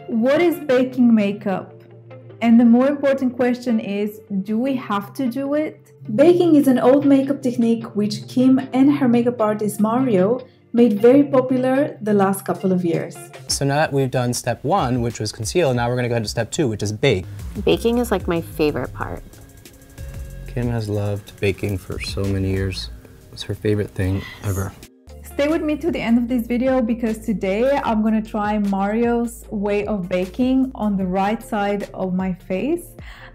What is baking makeup? And the more important question is, do we have to do it? Baking is an old makeup technique which Kim and her makeup artist Mario made very popular the last couple of years. So now that we've done step 1, which was conceal, now we're gonna go to step 2, which is bake. Baking is like my favorite part. Kim has loved baking for so many years. It's her favorite thing ever. Stay with me to the end of this video because today I'm gonna try Mario's way of baking on the right side of my face,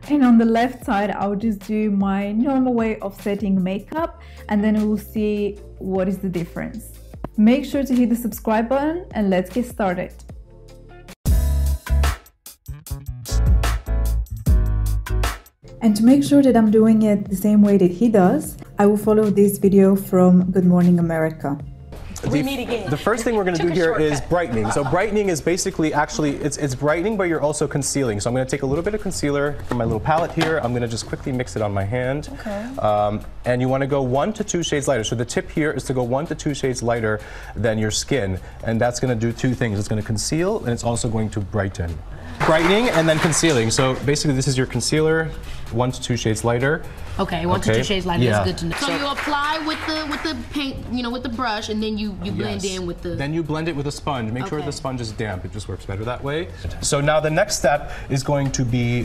and on the left side I'll just do my normal way of setting makeup, and then we'll see what is the difference. Make sure to hit the subscribe button and let's get started. And to make sure that I'm doing it the same way that he does, I will follow this video from Good Morning America. The first thing we're going to do here is brightening. So brightening is basically it's brightening, but you're also concealing. So I'm going to take a little bit of concealer from my little palette here. I'm going to just quickly mix it on my hand. Okay. And you want to go 1 to 2 shades lighter. So the tip here is to go 1 to 2 shades lighter than your skin. And that's going to do 2 things. It's going to conceal and it's also going to brighten. Brightening and then concealing. So basically this is your concealer, 1 to 2 shades lighter. Okay, 1 to 2 shades lighter, that's good to know. So you apply with the paint, you know, with the brush, and then you blend in with the... Then you blend it with a sponge. Make sure the sponge is damp. It just works better that way. So now the next step is going to be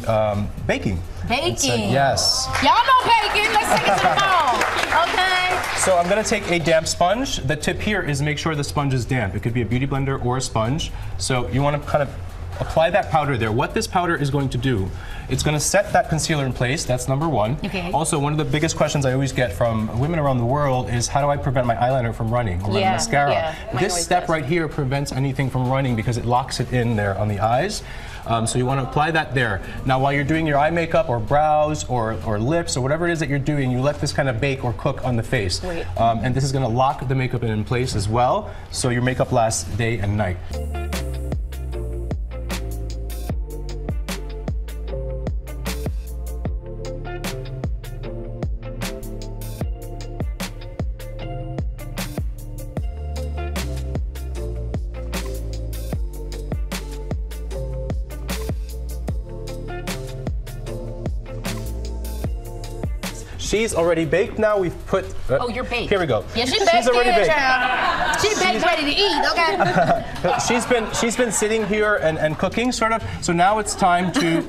baking. Baking? Yes. Y'all know baking. Let's take it to the ball. Okay. So I'm going to take a damp sponge. The tip here is make sure the sponge is damp. It could be a beauty blender or a sponge. So you want to kind of apply that powder there. What this powder is going to do, it's going to set that concealer in place. That's number 1. Okay. Also, one of the biggest questions I always get from women around the world is, how do I prevent my eyeliner from running or my mascara? Yeah, this step right here prevents anything from running because it locks it in there on the eyes. So you want to apply that there. Now, while you're doing your eye makeup or brows or lips or whatever it is that you're doing, you let this kind of bake or cook on the face. And this is going to lock the makeup in place as well, so your makeup lasts day and night. She's already baked now. We've put... oh, you're baked. Here we go. Yeah, she's already baked. She's baked, ready to eat, okay? she's been sitting here and cooking, sort of. So now it's time to...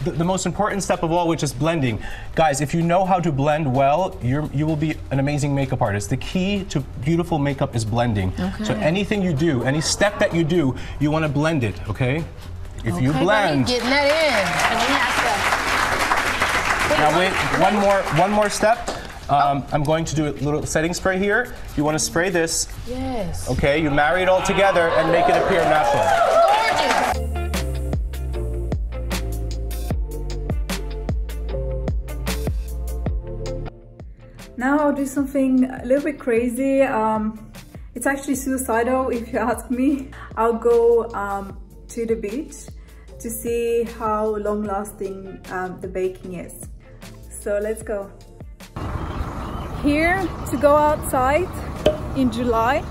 the most important step of all, which is blending. Guys, if you know how to blend well, you will be an amazing makeup artist. The key to beautiful makeup is blending. Okay. So anything you do, any step that you do, you want to blend it, okay? If you blend... Getting that in. Now wait, one more step. I'm going to do a little setting spray here. You want to spray this. Yes. Okay, you marry it all together and make it appear natural. Gorgeous. Now I'll do something a little bit crazy. It's actually suicidal if you ask me. I'll go to the beach to see how long-lasting the baking is. So let's go. Here to go outside in July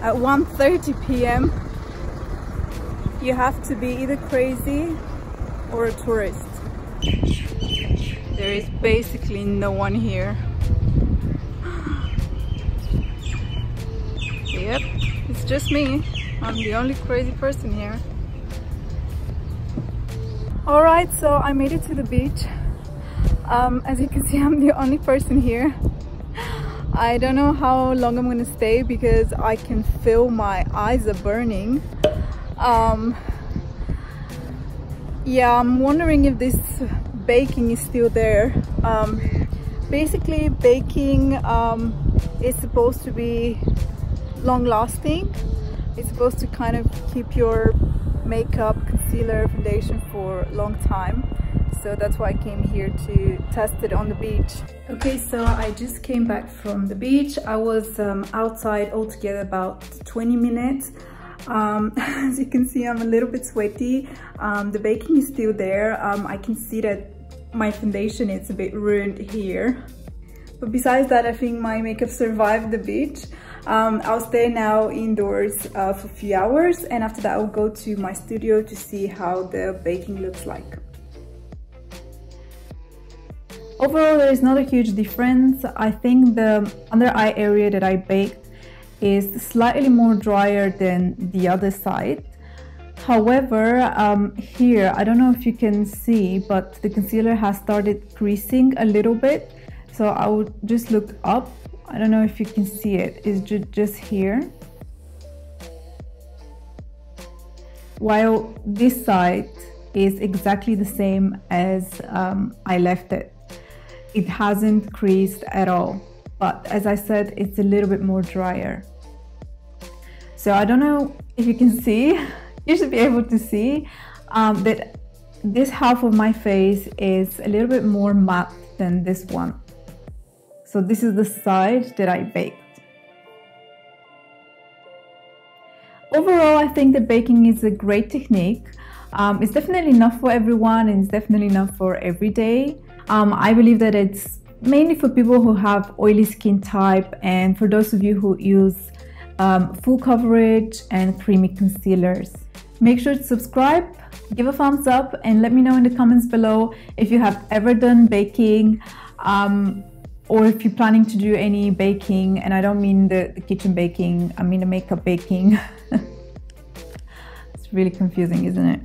at 1:30 p.m. you have to be either crazy or a tourist. There is basically no one here. Yep, it's just me. I'm the only crazy person here. Alright, so I made it to the beach. As you can see, I'm the only person here. I don't know how long I'm gonna stay because I can feel my eyes are burning. Yeah, I'm wondering if this baking is still there. Basically, baking is supposed to be long-lasting. It's supposed to kind of keep your makeup, concealer, foundation for a long time. So that's why I came here to test it on the beach. Okay, so I just came back from the beach. I was outside altogether about 20 minutes. As you can see, I'm a little bit sweaty. The baking is still there. I can see that my foundation is a bit ruined here. But besides that, I think my makeup survived the beach. I'll stay now indoors for a few hours, and after that I'll go to my studio to see how the baking looks like. Overall, there is not a huge difference. I think the under eye area that I baked is slightly more drier than the other side. However, here, I don't know if you can see, but the concealer has started creasing a little bit. So I would just look up. I don't know if you can see it. It's just here. While this side is exactly the same as I left it. It hasn't creased at all, but as I said, it's a little bit more drier. So I don't know if you can see, you should be able to see that this half of my face is a little bit more matte than this one. So this is the side that I baked. Overall, I think that baking is a great technique. It's definitely not for everyone, and it's definitely not for every day. I believe that it's mainly for people who have oily skin type and for those of you who use full coverage and creamy concealers. Make sure to subscribe, give a thumbs up, and let me know in the comments below if you have ever done baking or if you're planning to do any baking. And I don't mean the kitchen baking, I mean the makeup baking. It's really confusing, isn't it?